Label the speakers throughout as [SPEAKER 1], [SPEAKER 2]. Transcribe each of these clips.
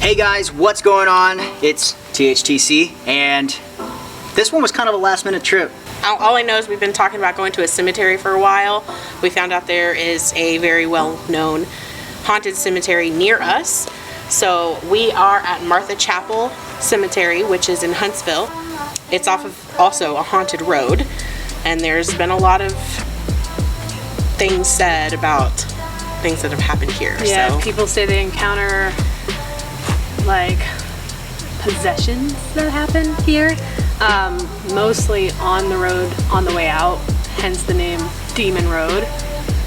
[SPEAKER 1] Hey guys, what's going on? It's THTC, and this one was kind of a last minute trip.
[SPEAKER 2] All I know is we've been talking about going to a cemetery for a while. We found out there is a very well-known haunted cemetery near us. So we are at Martha Chapel Cemetery, which is in Huntsville. It's off of also a haunted road, and there's been a lot of things said about things that have happened here.
[SPEAKER 3] Yeah,
[SPEAKER 2] so
[SPEAKER 3] people say they encounter like possessions that happen here, mostly on the road on the way out, hence the name Demon Road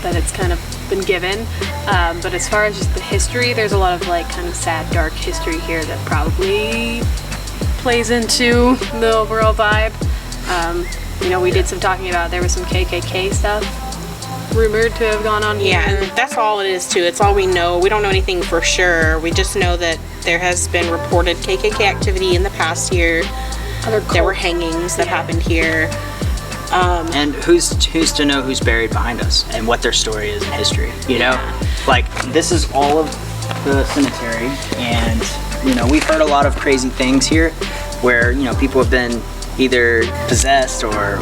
[SPEAKER 3] that it's kind of been given. But as far as just the history, there's a lot of like kind of sad, dark history here that probably plays into the overall vibe. You know, we did some talking about there was some KKK stuff rumored to have gone on here.
[SPEAKER 2] yeah, and that's all it is too. It's all we know. We don't know anything for sure. We just know that there has been reported KKK activity in the past here. There were hangings that happened here.
[SPEAKER 1] And who's to know who's buried behind us and what their story is in history, you know? Like, this is all of the cemetery, and, you know, we've heard a lot of crazy things here where, you know, people have been either possessed or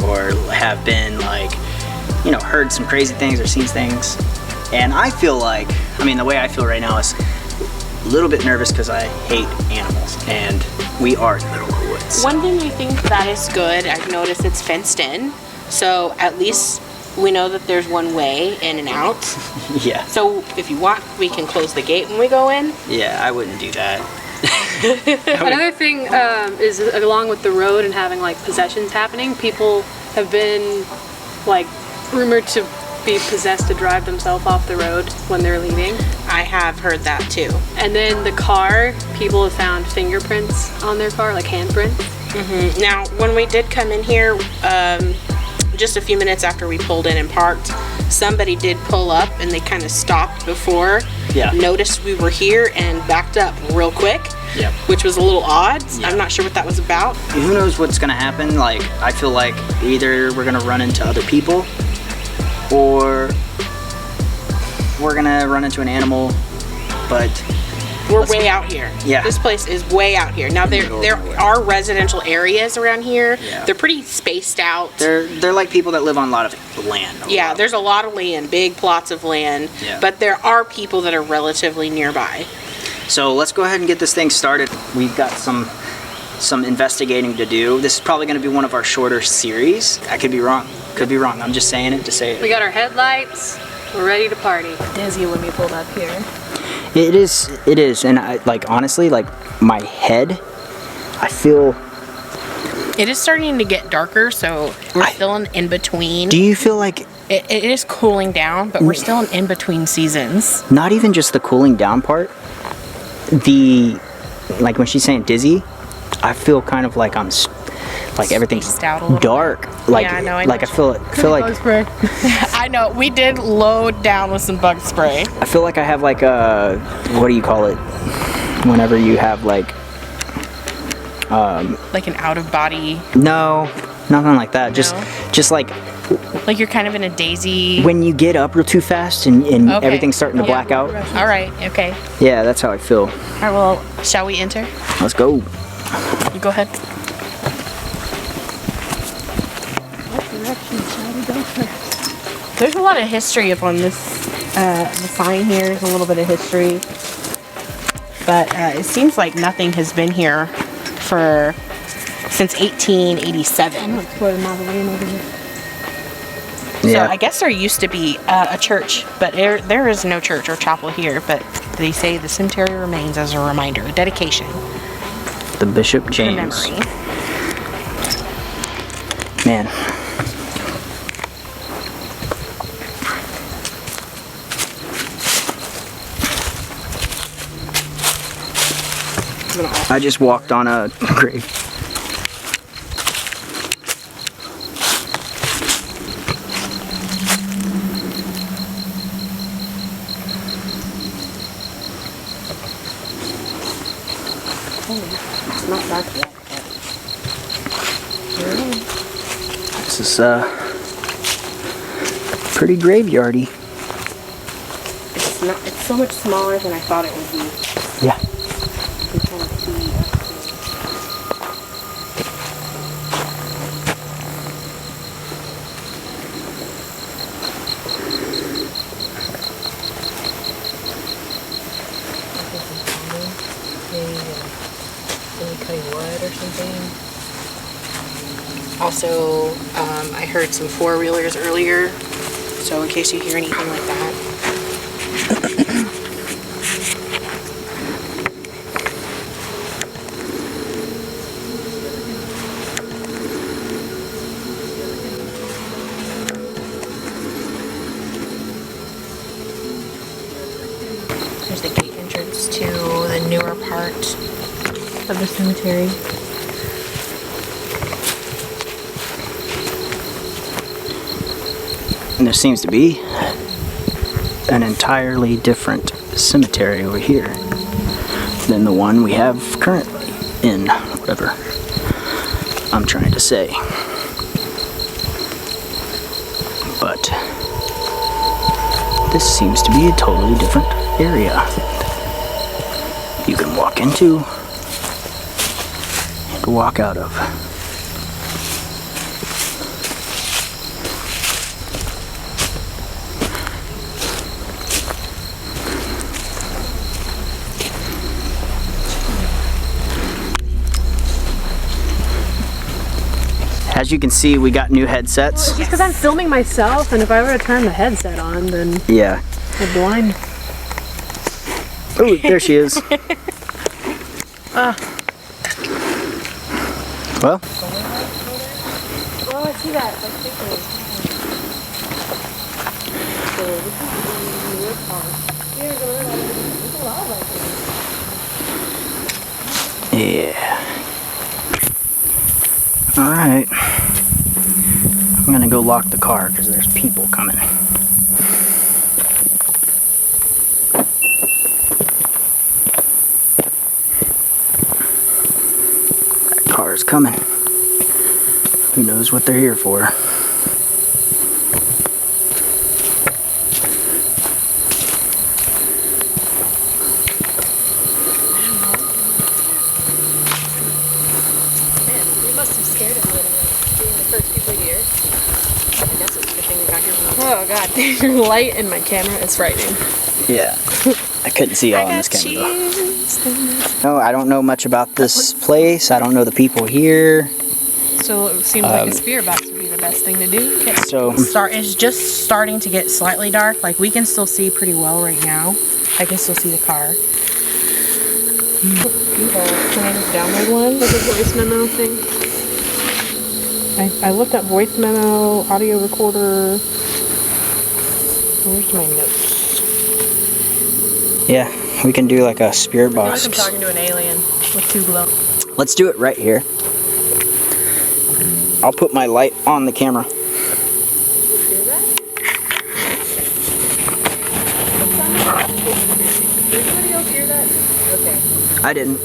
[SPEAKER 1] have been, like, you know, heard some crazy things or seen things. And I feel like, I mean, the way I feel right now is a little bit nervous because I hate animals, and we are in the middle of the woods.
[SPEAKER 2] One thing I think that is good, I've noticed it's fenced in, so at least we know that there's one way in and out.
[SPEAKER 1] Yeah.
[SPEAKER 2] So if you want, we can close the gate when we go in.
[SPEAKER 1] Yeah, I wouldn't do that.
[SPEAKER 3] Another thing is along with the road and having like possessions happening, people have been like rumored to be possessed to drive themselves off the road when they're leaving.
[SPEAKER 2] I have heard that too.
[SPEAKER 3] And then the car, people have found fingerprints on their car, like handprints.
[SPEAKER 2] Now, when we did come in here, just a few minutes after we pulled in and parked, somebody did pull up and they kind of stopped before, noticed we were here and backed up real quick, which was a little odd. I'm not sure what that was about.
[SPEAKER 1] Who knows what's gonna happen? Like, I feel like either we're gonna run into other people or we're gonna run into an animal, but
[SPEAKER 2] we're way out here.
[SPEAKER 1] Yeah.
[SPEAKER 2] This place is way out here. Now there are residential areas around here.
[SPEAKER 1] Yeah.
[SPEAKER 2] They're pretty spaced out.
[SPEAKER 1] They're like people that live on a lot of land.
[SPEAKER 2] Yeah, there's a lot of land, big plots of land, but there are people that are relatively nearby.
[SPEAKER 1] So let's go ahead and get this thing started. We've got some investigating to do. This is probably gonna be one of our shorter series. I could be wrong. Could be wrong. I'm just saying it to say it.
[SPEAKER 3] We got our headlights. We're ready to party. Dizzy when we pulled up here.
[SPEAKER 1] It is, and I, like, honestly, like, my head, I feel...
[SPEAKER 2] It is starting to get darker, so we're still in between.
[SPEAKER 1] Do you feel like...
[SPEAKER 2] It is cooling down, but we're still in between seasons.
[SPEAKER 1] Not even just the cooling down part, like, when she's saying dizzy, I feel kind of like I'm... Like everything's dark. Like,
[SPEAKER 2] yeah, I know,
[SPEAKER 1] like I feel like
[SPEAKER 2] bug spray. I know, we did load down with some bug spray.
[SPEAKER 1] I feel like I have like a, what do you call it? Whenever you have like
[SPEAKER 2] an out of body.
[SPEAKER 1] No, nothing like that.
[SPEAKER 2] No?
[SPEAKER 1] Just like
[SPEAKER 2] you're kind of in a daisy.
[SPEAKER 1] When you get up real too fast and everything's starting to black out.
[SPEAKER 2] All right, okay.
[SPEAKER 1] Yeah, that's how I feel.
[SPEAKER 2] All right, well, shall we enter?
[SPEAKER 1] Let's go.
[SPEAKER 2] You go ahead. There's a lot of history up on this, the sign here. There's a little bit of history. But it seems like nothing has been here since 1887. So I guess there used to be a church, but there is no church or chapel here. But they say the cemetery remains as a reminder, a dedication.
[SPEAKER 1] The Bishop James.
[SPEAKER 2] Memory.
[SPEAKER 1] Man. I just walked on a grave.
[SPEAKER 2] It's not dark yet.
[SPEAKER 1] This is pretty graveyardy.
[SPEAKER 2] It's so much smaller than I thought it would be.
[SPEAKER 1] Yeah.
[SPEAKER 2] or something. Also, I heard some four-wheelers earlier, so in case you hear anything like that. There's the gate entrance to the newer part of the cemetery.
[SPEAKER 1] And there seems to be an entirely different cemetery over here than the one we have currently in, whatever I'm trying to say. But this seems to be a totally different area you can walk into and walk out of. As you can see, we got new headsets.
[SPEAKER 3] Just because I'm filming myself, and if I were to turn the headset on, then
[SPEAKER 1] Yeah.
[SPEAKER 3] we're blind.
[SPEAKER 1] Oh, there she is. Well,
[SPEAKER 3] Oh, I see that.
[SPEAKER 1] yeah. All right. I'm gonna go lock the car because there's people coming. That car's coming. Who knows what they're here for?
[SPEAKER 3] You must have scared him being the first people here.
[SPEAKER 2] I guess it's fishing we got here from
[SPEAKER 3] Oh god, your light in my camera is frightening.
[SPEAKER 1] Yeah. I couldn't see all in this camera though. No, I don't know much about this place. I don't know the people here.
[SPEAKER 3] So it seems like a spirit box would be the best thing to do. Okay.
[SPEAKER 1] So
[SPEAKER 2] It's just starting to get slightly dark. Like, we can still see pretty well right now. I can still see the car. Can I just download one?
[SPEAKER 3] Like a voice memo thing.
[SPEAKER 2] I looked up voice memo, audio recorder. Where's my notes?
[SPEAKER 1] yeah, we can do like a spirit
[SPEAKER 3] I feel like
[SPEAKER 1] box.
[SPEAKER 3] I'm talking to an alien with two glow.
[SPEAKER 1] Let's do it right here. I'll put my light on the camera.
[SPEAKER 3] Hear that? Did anybody else hear that? Okay.
[SPEAKER 1] I didn't.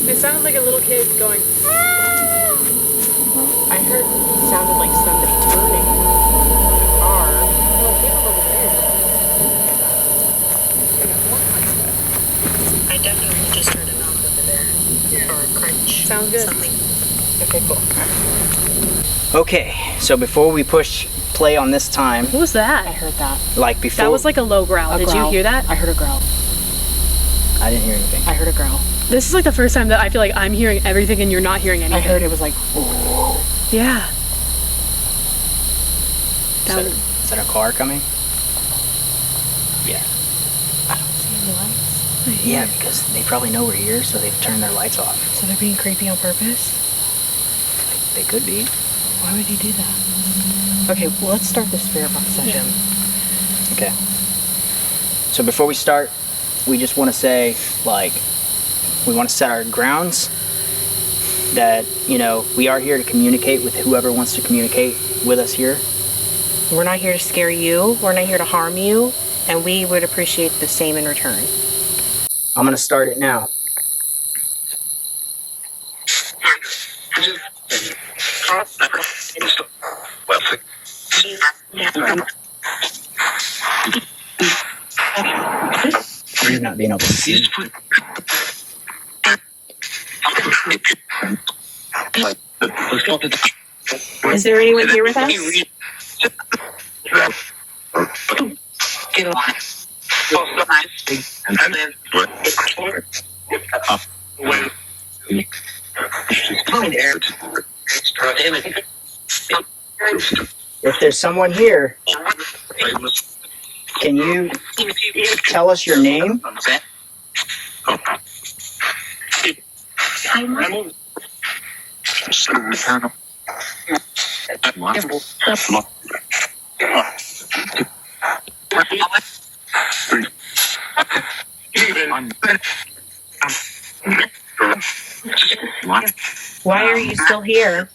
[SPEAKER 3] It sounded like a little kid going.
[SPEAKER 2] I heard it sounded like somebody turning the car.
[SPEAKER 3] Oh, it came from over there.
[SPEAKER 2] I definitely just heard a knock over there. Or a crunch.
[SPEAKER 3] Sounds good.
[SPEAKER 2] Something. Okay, cool.
[SPEAKER 1] Okay, so before we push play on this time,
[SPEAKER 3] What was
[SPEAKER 2] I
[SPEAKER 3] that?
[SPEAKER 2] heard that.
[SPEAKER 1] like before,
[SPEAKER 3] That was like a low growl.
[SPEAKER 2] A
[SPEAKER 3] Did
[SPEAKER 2] growl.
[SPEAKER 3] you hear that?
[SPEAKER 2] I heard a growl.
[SPEAKER 1] I didn't hear anything.
[SPEAKER 2] I heard a growl.
[SPEAKER 3] This is like the first time that I feel like I'm hearing everything and you're not hearing anything.
[SPEAKER 2] I heard it was like,
[SPEAKER 3] Yeah.
[SPEAKER 1] Is that a car coming? Yeah.
[SPEAKER 2] I don't see any lights.
[SPEAKER 1] Yeah, because they probably know we're here, so they've turned their lights off.
[SPEAKER 2] So they're being creepy on purpose?
[SPEAKER 1] They could be.
[SPEAKER 2] Why would he do that? Okay, well, let's start the spirit box session.
[SPEAKER 1] Okay. So before we start, we just want to say, like, we want to set our grounds that, you know, we are here to communicate with whoever wants to communicate with us here.
[SPEAKER 2] We're not here to scare you. We're not here to harm you. And we would appreciate the same in return.
[SPEAKER 1] I'm going to start it now. You're not being able to see.
[SPEAKER 2] Is there anyone here with us?
[SPEAKER 1] If there's someone here, can you tell us your name?
[SPEAKER 2] Why are you still here?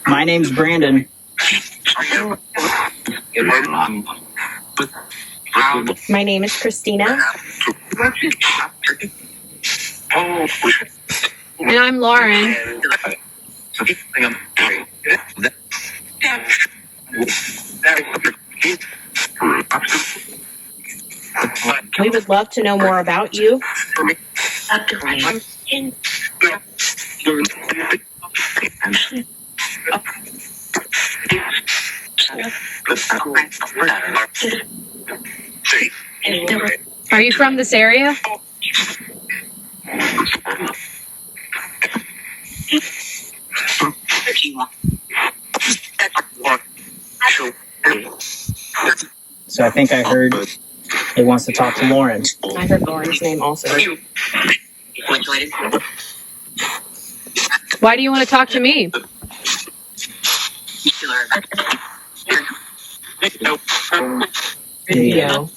[SPEAKER 1] My name's Branden.
[SPEAKER 2] My name is Kristina.
[SPEAKER 3] And I'm Lauren.
[SPEAKER 2] We would love to know more about you.
[SPEAKER 3] Are you from this area?
[SPEAKER 1] So I think I heard he wants to talk to Lauren.
[SPEAKER 2] I heard Lauren's name also.
[SPEAKER 3] Why do you want to talk to me?
[SPEAKER 2] Video.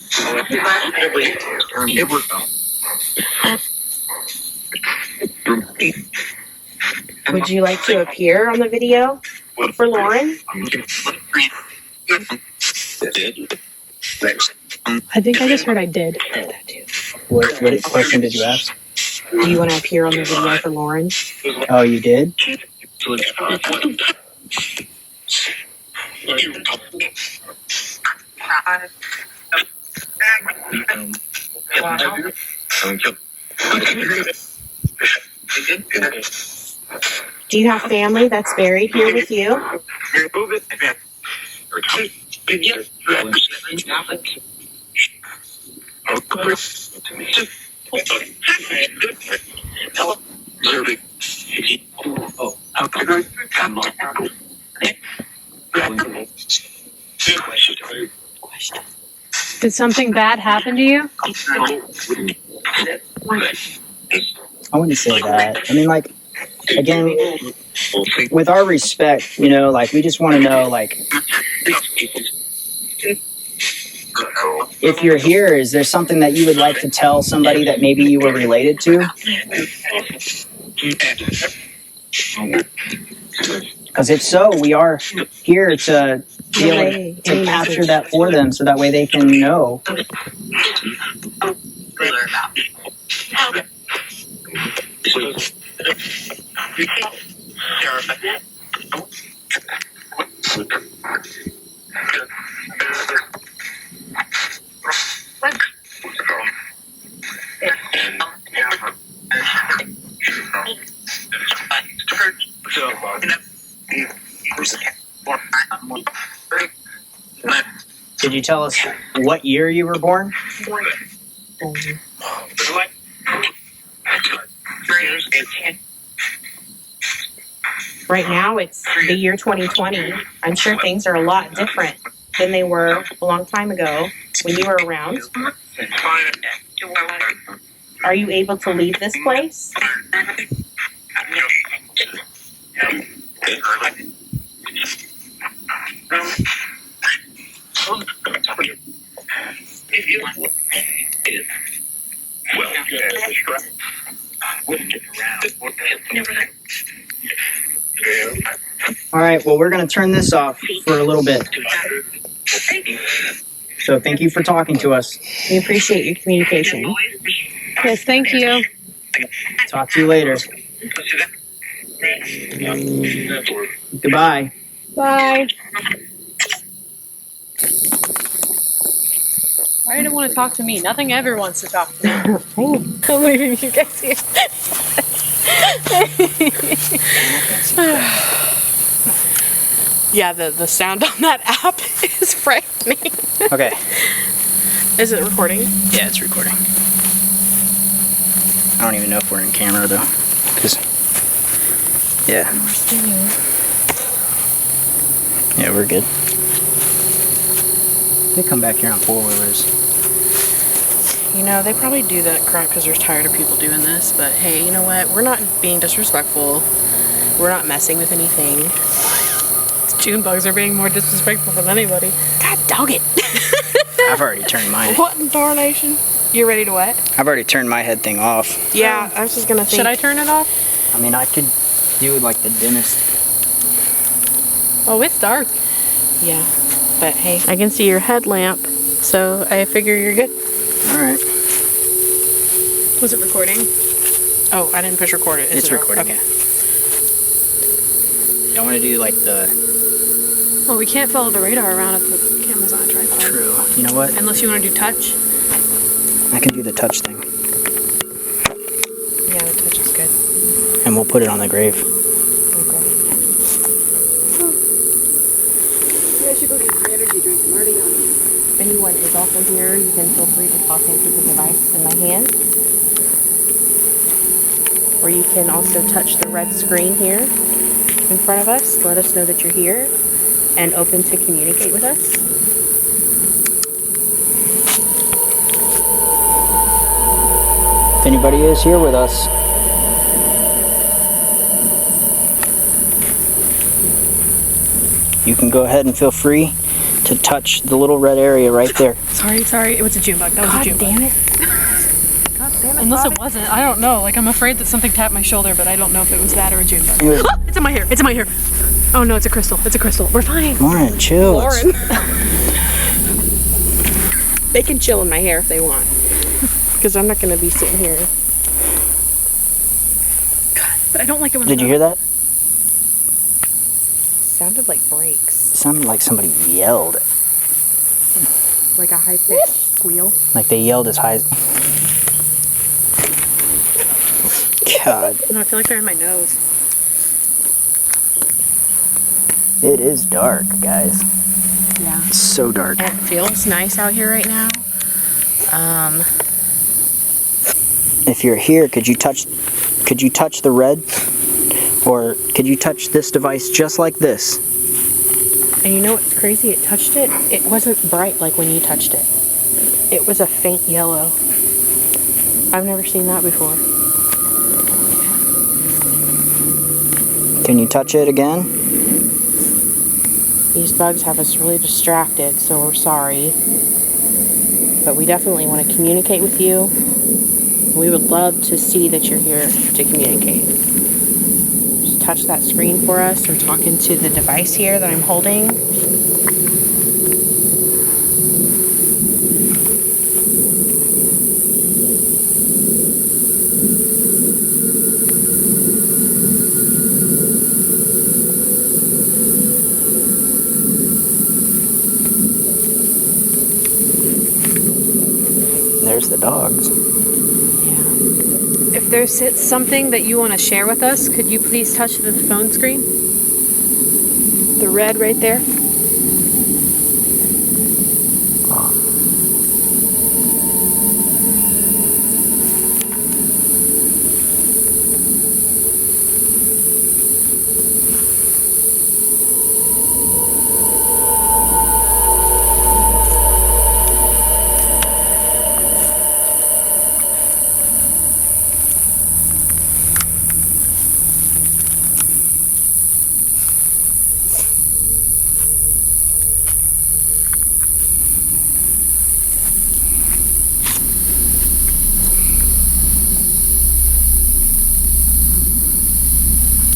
[SPEAKER 2] Would you like to appear on the video for Lauren?
[SPEAKER 3] I think I just heard I did.
[SPEAKER 1] What question did you ask?
[SPEAKER 2] Do you want to appear on the video for Lauren?
[SPEAKER 1] Oh, you did?
[SPEAKER 2] Do you have family that's buried here with you?
[SPEAKER 3] Did something bad happen to you?
[SPEAKER 1] I wouldn't say that. I mean, like, again, with our respect, you know, like, we just want to know, like, if you're here, is there something that you would like to tell somebody that maybe you were related to? Because if so, we are here to be able to capture that for them so that way they can know. Did you tell us what year you were born?
[SPEAKER 2] Right now, it's the year 2020. I'm sure things are a lot different than they were a long time ago when you were around. Are you able to leave this place?
[SPEAKER 1] All right, well, we're going to turn this off for a little bit. So thank you for talking to us.
[SPEAKER 2] We appreciate your communication.
[SPEAKER 3] Yes, thank you.
[SPEAKER 1] Talk to you later. Goodbye.
[SPEAKER 3] Bye. Why didn't want to talk to me? Nothing ever wants to talk to me. I'm leaving you guys here.
[SPEAKER 2] Yeah, the sound on that app is frightening.
[SPEAKER 1] Okay.
[SPEAKER 2] Is it recording?
[SPEAKER 1] Yeah, it's recording. I don't even know if we're in camera though. Cause yeah. Yeah, we're good. They come back here on 4-wheelers.
[SPEAKER 2] You know, they probably do that crap because they're tired of people doing this, but hey, you know what? We're not being disrespectful. We're not messing with anything.
[SPEAKER 3] June bugs are being more disrespectful than anybody.
[SPEAKER 2] God dog it.
[SPEAKER 1] I've already turned mine.
[SPEAKER 2] What in darnation? You're ready to what?
[SPEAKER 1] I've already turned my head thing off.
[SPEAKER 2] Yeah, I was just gonna think.
[SPEAKER 3] Should I turn it off?
[SPEAKER 1] I mean, I could do like the dimmest.
[SPEAKER 3] Oh, it's dark.
[SPEAKER 2] Yeah, but hey, I can see your headlamp, so I figure you're good.
[SPEAKER 1] All right.
[SPEAKER 3] Was it recording?
[SPEAKER 2] Oh, I didn't push record it.
[SPEAKER 1] It's recording.
[SPEAKER 2] Okay.
[SPEAKER 1] I want to do like the.
[SPEAKER 3] Well, we can't follow the radar around if the camera's on a tripod.
[SPEAKER 1] True. You know what?
[SPEAKER 3] Unless you want to do touch.
[SPEAKER 1] I can do the touch thing.
[SPEAKER 2] Yeah, the touch is good.
[SPEAKER 1] And we'll put it on the grave.
[SPEAKER 2] Okay.
[SPEAKER 3] Yeah, I should go get some energy drink. I'm already on it.
[SPEAKER 2] If anyone is also here, you can feel free to talk into the device in my hand. Or you can also touch the red screen here in front of us. Let us know that you're here and open to communicate with us.
[SPEAKER 1] If anybody is here with us, you can go ahead and feel free to touch the little red area right there.
[SPEAKER 3] Sorry. It was a June bug. That was a June bug.
[SPEAKER 2] Damn it. God damn it.
[SPEAKER 3] Unless it wasn't. I don't know. Like, I'm afraid that something tapped my shoulder, but I don't know if it was that or a June bug.
[SPEAKER 1] It was-
[SPEAKER 3] It's in my hair. It's in my hair. Oh, no, it's a crystal. It's a crystal. We're fine.
[SPEAKER 1] Lauren, chill.
[SPEAKER 2] Lauren. They can chill in my hair if they want. Because I'm not going to be sitting here.
[SPEAKER 3] God, but I don't like it when
[SPEAKER 1] Did you hear that?
[SPEAKER 2] Sounded like brakes.
[SPEAKER 1] It sounded like somebody yelled.
[SPEAKER 2] Like a high-pitched squeal.
[SPEAKER 1] Like they yelled as high as... God,
[SPEAKER 3] No, I feel like they're in my nose.
[SPEAKER 1] it is dark, guys.
[SPEAKER 2] Yeah.
[SPEAKER 1] It's so dark.
[SPEAKER 2] And it feels nice out here right now.
[SPEAKER 1] If you're here, could you touch the red? Or could you touch this device just like this?
[SPEAKER 2] And you know what's crazy? It touched it. It wasn't bright like when you touched it. It was a faint yellow. I've never seen that before.
[SPEAKER 1] Can you touch it again?
[SPEAKER 2] These bugs have us really distracted, so we're sorry. But we definitely want to communicate with you. We would love to see that you're here to communicate. Just touch that screen for us or talk into the device here that I'm holding.
[SPEAKER 1] There's the dogs.
[SPEAKER 3] If there's something that you want to share with us, could you please touch the phone screen? The red right there.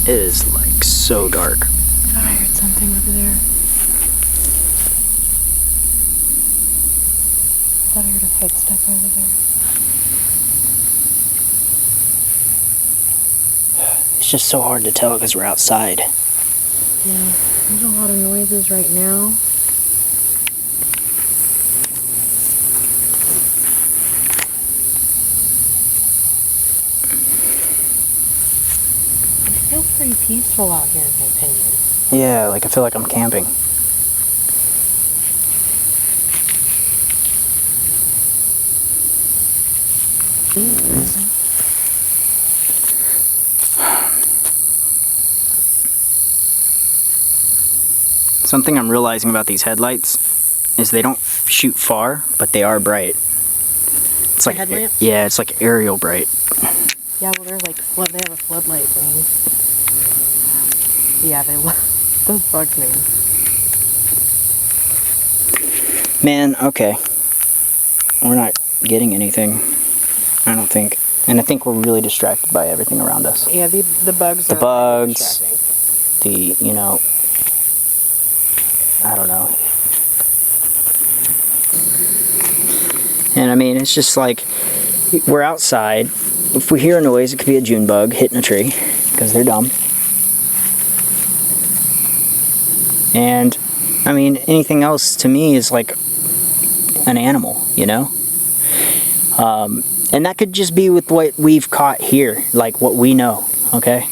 [SPEAKER 1] It is like so dark.
[SPEAKER 3] I thought I heard something over there. I thought I heard a footstep over there.
[SPEAKER 1] It's just so hard to tell because we're outside.
[SPEAKER 2] Yeah, there's a lot of noises right now. feels pretty peaceful out here, in my opinion.
[SPEAKER 1] Yeah, like I feel like I'm camping. Something I'm realizing about these headlights is they don't shoot far, but they are bright. It's like
[SPEAKER 2] headlamp?
[SPEAKER 1] Yeah, it's like aerial bright.
[SPEAKER 2] Yeah, well, they're like, they have a floodlight thing. Yeah, those bugs, man.
[SPEAKER 1] Man, okay. We're not getting anything, I don't think. And I think we're really distracted by everything around us.
[SPEAKER 2] Yeah, the bugs
[SPEAKER 1] The
[SPEAKER 2] are
[SPEAKER 1] bugs,
[SPEAKER 2] distracting.
[SPEAKER 1] I don't know. And I mean, it's just like, we're outside. If we hear a noise, it could be a June bug hitting a tree, because they're dumb. And, I mean, anything else to me is like an animal, you know? And that could just be with what we've caught here, like what we know, okay?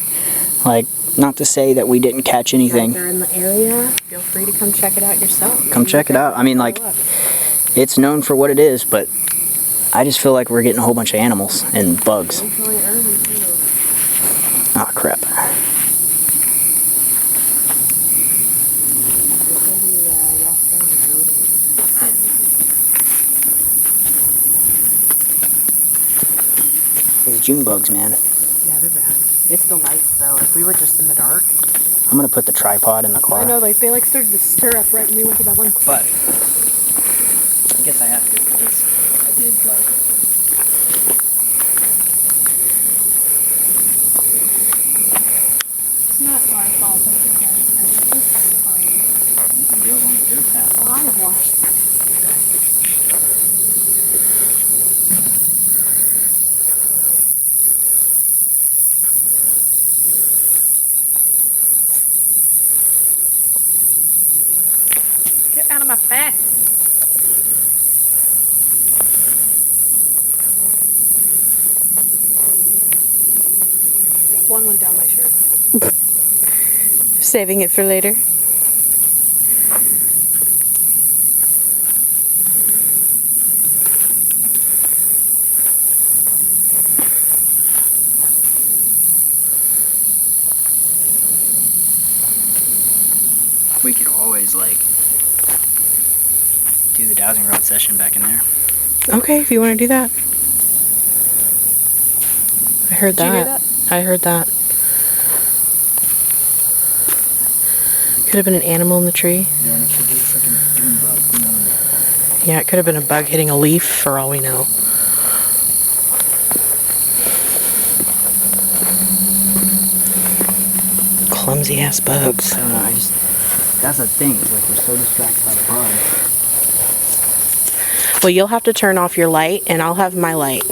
[SPEAKER 1] Like, not to say that we didn't catch anything.
[SPEAKER 2] If you're in the area, feel free to come check it out yourself.
[SPEAKER 1] Come check it out. I mean, like, it's known for what it is, but I just feel like we're getting a whole bunch of animals and bugs.
[SPEAKER 2] It's really early, too.
[SPEAKER 1] Ah, crap. These June bugs, man.
[SPEAKER 2] Yeah, they're bad. It's the lights, though. If we were just in the dark.
[SPEAKER 1] I'm gonna put the tripod in the car.
[SPEAKER 3] I know, like they started to stir up right when we went to that one.
[SPEAKER 1] But I guess I have to, because I did like.
[SPEAKER 3] It's not our fault that the car is fine. I washed it. Get out of my face. One went down my shirt.
[SPEAKER 2] Saving it for later.
[SPEAKER 1] We could always like do the dowsing rod session back in there.
[SPEAKER 2] Okay, if you want to do that. I heard
[SPEAKER 3] Did you
[SPEAKER 2] that.
[SPEAKER 3] hear that?
[SPEAKER 2] I heard that. Could have been an animal in the tree.
[SPEAKER 1] Then it could be a freaking June bug. Who knows?
[SPEAKER 2] Yeah, it could have been a bug hitting a leaf for all we know. Clumsy ass bugs.
[SPEAKER 1] I don't know. That's the thing. It's like we're so distracted by the bugs.
[SPEAKER 2] Well, you'll have to turn off your light, and I'll have my light.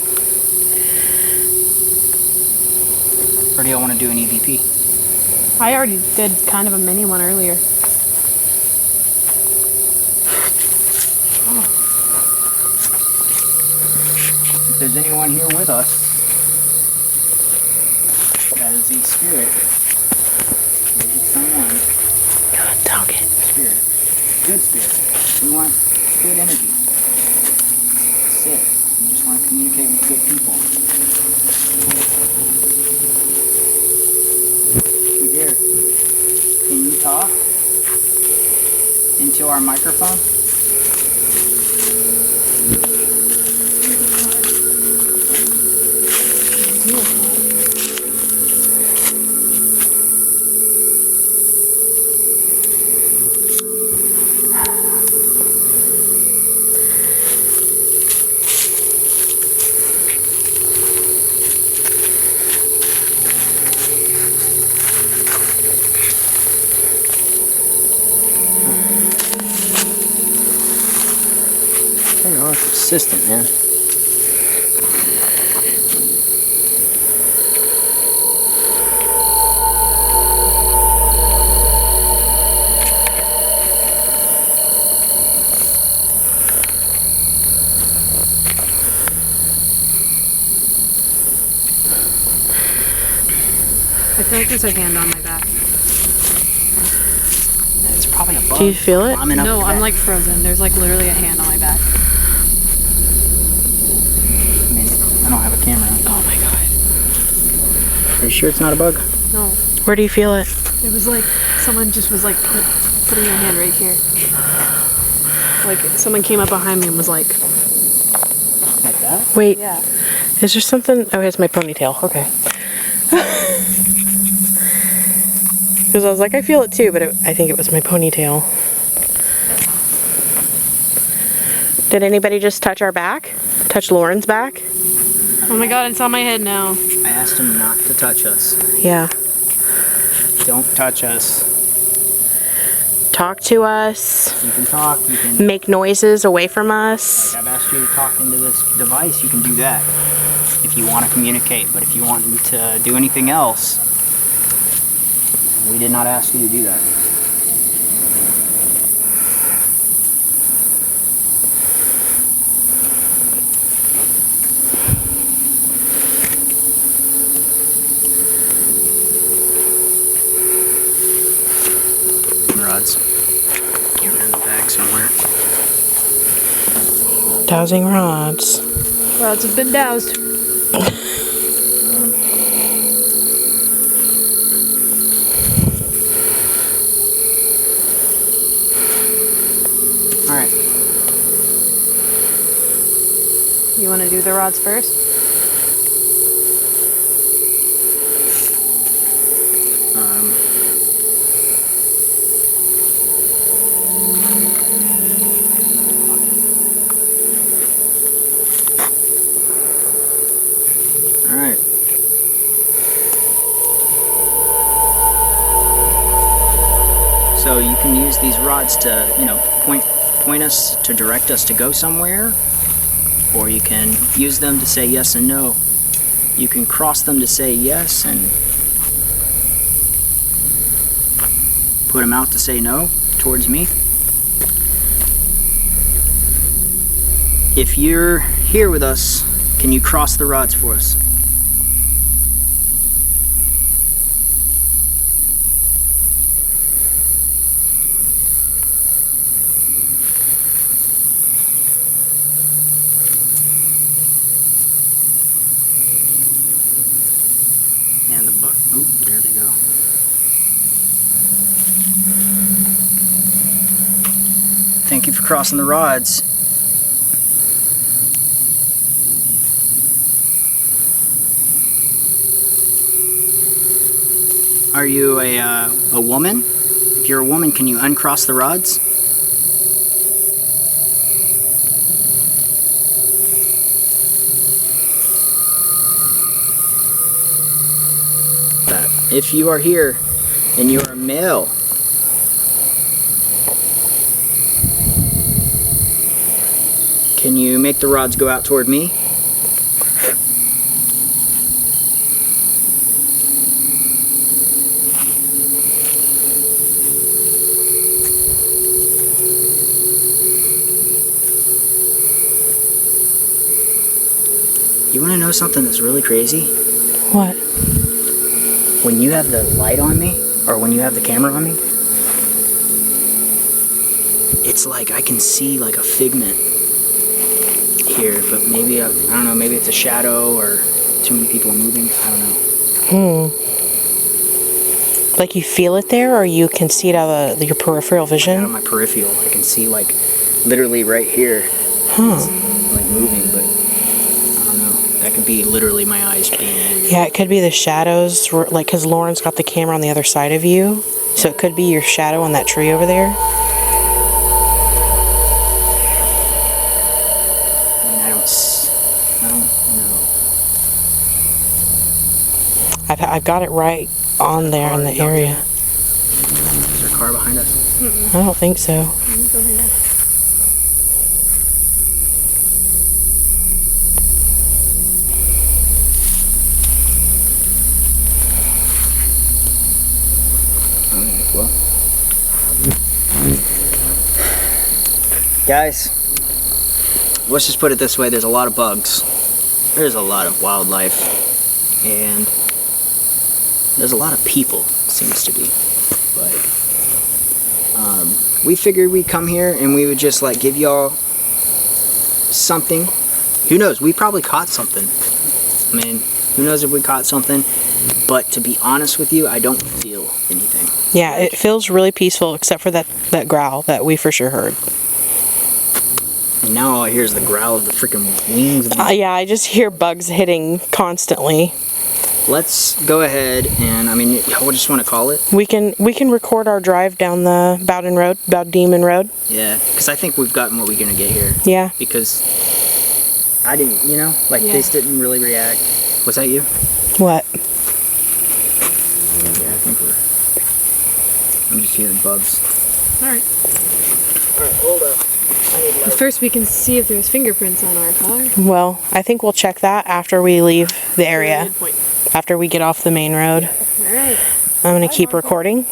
[SPEAKER 1] Or do y'all want to do an EVP?
[SPEAKER 3] I already did kind of a mini one earlier.
[SPEAKER 1] If there's anyone here with us, that is a spirit. Maybe it's someone.
[SPEAKER 2] God, dog it.
[SPEAKER 1] Spirit. Good spirit. We want good energy. That's it. We just want to communicate with good people. You hear? Can you talk into our microphone? They are persistent, man.
[SPEAKER 3] I feel like there's a hand on my back.
[SPEAKER 1] It's probably a bug.
[SPEAKER 4] Do you feel it?
[SPEAKER 1] Climbing up
[SPEAKER 3] No,
[SPEAKER 1] your
[SPEAKER 3] I'm
[SPEAKER 1] back.
[SPEAKER 3] like frozen. There's like literally a hand on my back.
[SPEAKER 1] I mean, I don't have a camera.
[SPEAKER 4] Oh my god.
[SPEAKER 1] Are you sure it's not a bug?
[SPEAKER 3] No,
[SPEAKER 4] Where do you feel it?
[SPEAKER 3] it was like someone just was like putting their hand right here. Like someone came up behind me and was like,
[SPEAKER 1] Like that?
[SPEAKER 4] Wait,
[SPEAKER 3] yeah.
[SPEAKER 4] is there something? Oh, it's my ponytail. Okay. Because I was like, I feel it too, but I think it was my ponytail. Did anybody just touch our back? Touch Lauren's back?
[SPEAKER 3] Oh my god, it's on my head now.
[SPEAKER 1] I asked him not to touch us.
[SPEAKER 4] Yeah.
[SPEAKER 1] Don't touch us.
[SPEAKER 4] Talk to us.
[SPEAKER 1] You can talk, you can...
[SPEAKER 4] Make noises away from us.
[SPEAKER 1] I've asked you to talk into this device, you can do that. If you want to communicate, but if you want to do anything else, we did not ask you to do that. Rods. You're in the bag somewhere.
[SPEAKER 4] Dowsing rods.
[SPEAKER 3] Rods have been doused.
[SPEAKER 1] Alright.
[SPEAKER 3] You want to do the rods first?
[SPEAKER 1] Alright. So you can use these rods to, point us, to direct us to go somewhere, or you can use them to say yes and no. You can cross them to say yes and put them out to say no towards me. If you're here with us, can you cross the rods for us? And the butt. Oh, there they go. Thank you for crossing the rods. Are you a woman? If you're a woman, can you uncross the rods? If you are here and you are a male, can you make the rods go out toward me? You want to know something that's really crazy?
[SPEAKER 4] What?
[SPEAKER 1] When you have the light on me, or when you have the camera on me, it's like I can see like a figment here, but maybe, I don't know, maybe it's a shadow or too many people moving, I don't know.
[SPEAKER 4] Like you feel it there, or you can see it out of your peripheral
[SPEAKER 1] Out of
[SPEAKER 4] vision?
[SPEAKER 1] my peripheral, I can see like literally right here. It's like moving, but I don't know. That could be literally my eyes being weird.
[SPEAKER 4] Yeah, it could be the shadows, like, because Lauren's got the camera on the other side of you, so it could be your shadow on that tree over there.
[SPEAKER 1] I mean, I don't know.
[SPEAKER 4] I've got it right on there in the area.
[SPEAKER 1] Is there a car behind us?
[SPEAKER 4] I don't think so.
[SPEAKER 1] Alright, well. Guys, let's just put it this way, there's a lot of bugs. There's a lot of wildlife. And There's a lot of people, seems to be. But we figured we'd come here and we would just like give y'all something. Who knows? We probably caught something. I mean, who knows if we caught something? But to be honest with you, I don't feel anything.
[SPEAKER 4] Yeah, it feels really peaceful except for that growl that we for sure heard.
[SPEAKER 1] And now all I hear is the growl of the freaking wings.
[SPEAKER 4] Yeah, I just hear bugs hitting constantly.
[SPEAKER 1] Let's go ahead and, I mean, what just want to call it?
[SPEAKER 4] We can record our drive down the Demon Road.
[SPEAKER 1] Yeah, because I think we've gotten what we're going to get here.
[SPEAKER 4] Yeah.
[SPEAKER 1] Because I didn't, you know, like this didn't really react. Was that you?
[SPEAKER 4] What?
[SPEAKER 1] Yeah, I think I'm just hearing bugs.
[SPEAKER 3] Alright.
[SPEAKER 1] Alright, hold up.
[SPEAKER 3] First we can see if there's fingerprints on our car.
[SPEAKER 4] Well, I think we'll check that after we leave the area.
[SPEAKER 3] Good point.
[SPEAKER 4] After we get off the main road.
[SPEAKER 3] Alright.
[SPEAKER 4] I'm going to keep recording.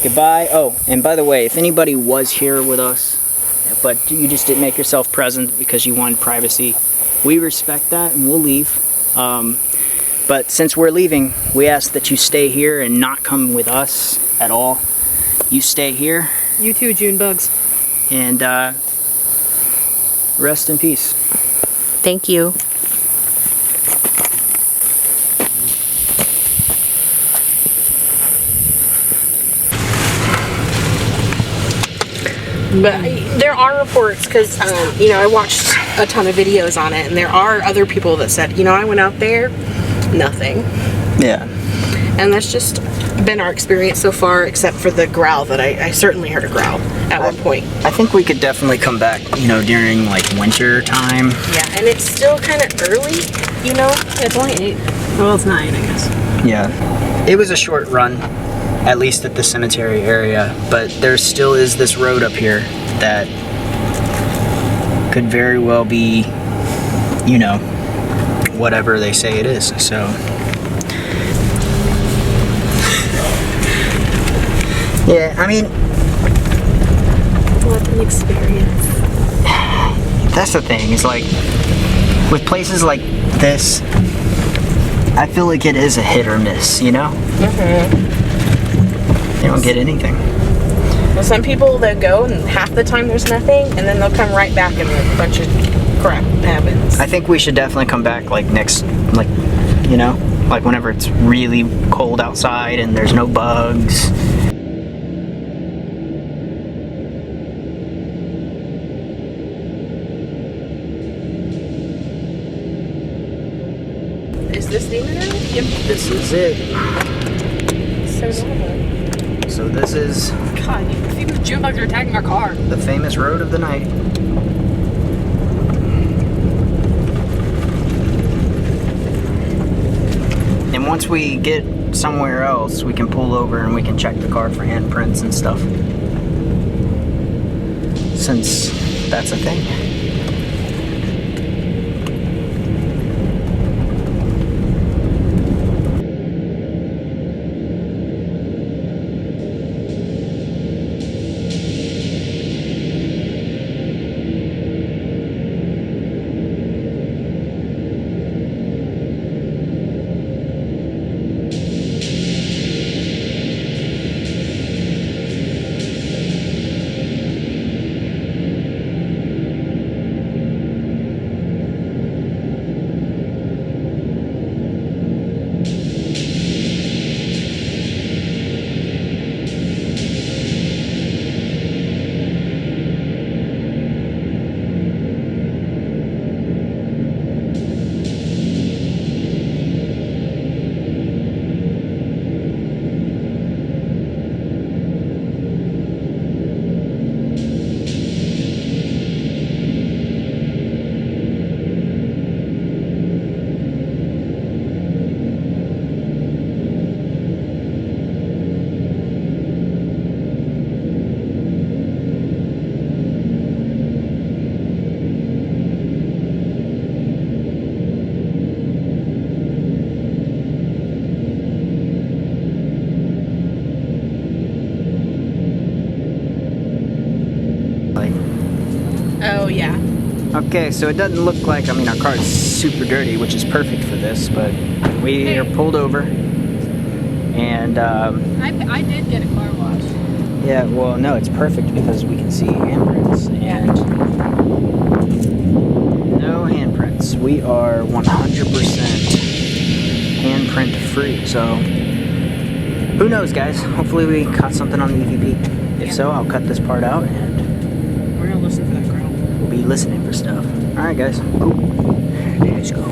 [SPEAKER 1] Goodbye. Oh, and by the way, if anybody was here with us, but you just didn't make yourself present because you wanted privacy, we respect that and we'll leave. But since we're leaving, we ask that you stay here and not come with us at all. You stay here.
[SPEAKER 3] You too, June bugs.
[SPEAKER 1] And rest in peace.
[SPEAKER 4] Thank you.
[SPEAKER 2] But there are reports, because, you know, I watched a ton of videos on it, and there are other people that said, you know, I went out there, nothing.
[SPEAKER 1] Yeah.
[SPEAKER 2] And that's just been our experience so far, except for the growl that I certainly heard a growl at one point.
[SPEAKER 1] I think we could definitely come back, you know, during like winter time.
[SPEAKER 2] Yeah, and it's still kind of early, you know?
[SPEAKER 3] It's only 8. Well, it's 9, I guess.
[SPEAKER 1] Yeah. It was a short run, at least at the cemetery area, but there still is this road up here that could very well be, you know, whatever they say it is. So yeah, I mean,
[SPEAKER 3] What an experience.
[SPEAKER 1] that's the thing. It's like with places like this, I feel like it is a hit or miss, you know? They don't get anything.
[SPEAKER 2] Well, some people, they'll go, and half the time there's nothing, and then they'll come right back and a bunch of crap happens.
[SPEAKER 1] I think we should definitely come back like next, like, you know, like whenever it's really cold outside and there's no bugs.
[SPEAKER 2] Is this Demon Road? Yep.
[SPEAKER 1] This is it.
[SPEAKER 2] So normal.
[SPEAKER 1] So this is
[SPEAKER 3] God, you think the June bugs are attacking our car?
[SPEAKER 1] the famous road of the night. And once we get somewhere else, we can pull over and we can check the car for handprints and stuff. Since that's a thing.
[SPEAKER 2] Oh, yeah.
[SPEAKER 1] Okay, so it doesn't look like, I mean, our car is super dirty, which is perfect for this, but we are pulled over. And
[SPEAKER 3] I did get a car wash.
[SPEAKER 1] yeah, well, no, it's perfect because we can see handprints and no handprints. We are 100% handprint free. So who knows, guys? Hopefully we caught something on the EVP. If so, I'll cut this part out and
[SPEAKER 2] We're gonna listen for that girl.
[SPEAKER 1] we'll be listening for stuff. All right, guys. Cool. Let's go.